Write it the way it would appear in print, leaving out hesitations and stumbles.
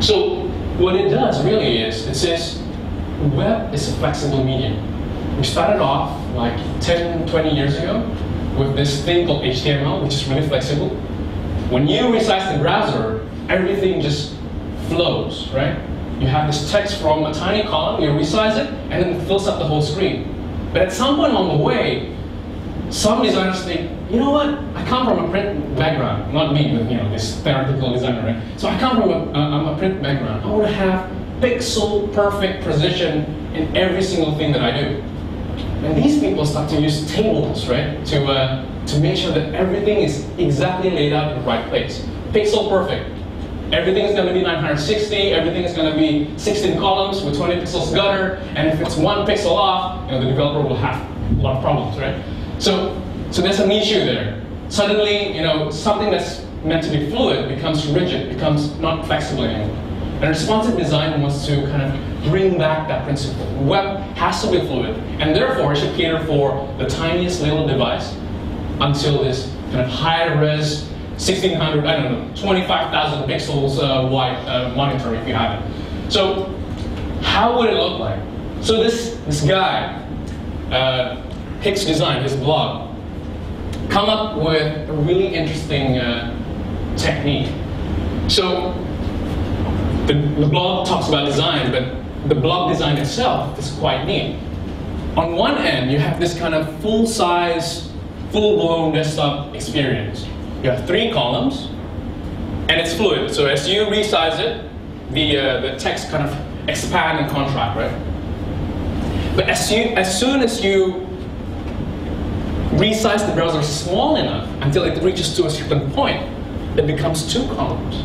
So what it does really is, it says web is a flexible medium. We started off like 10, 20 years ago with this thing called HTML, which is really flexible. When you resize the browser, everything just flows, right? You have this text from a tiny column, you resize it, and then it fills up the whole screen. But at some point along the way, some designers think, you know what? I come from a print background, not me, but this theoretical designer, right? So I come from I'm a print background. I want to have pixel perfect precision in every single thing that I do. And these people start to use tables, right, to make sure that everything is exactly laid out in the right place. Pixel perfect. Everything is going to be 960. Everything is going to be 16 columns with 20 pixels gutter. And if it's 1 pixel off, the developer will have a lot of problems, right? So there's an issue there. Suddenly, something that's meant to be fluid becomes rigid, becomes not flexible anymore. And responsive design wants to kind of bring back that principle. Web has to be fluid, and therefore it should cater for the tiniest little device until this kind of high-res 1600, 25,000 pixels wide monitor if you have it. So how would it look like? So this guy, Hicks Design, his blog, come up with a really interesting technique. So the blog talks about design, but the blog design itself is quite neat. On one end, you have this kind of full-size, full-blown desktop experience. You have 3 columns, and it's fluid. So as you resize it, the text kind of expand and contract, right? But as soon as you resize the browser small enough until it reaches to a certain point, it becomes 2 columns.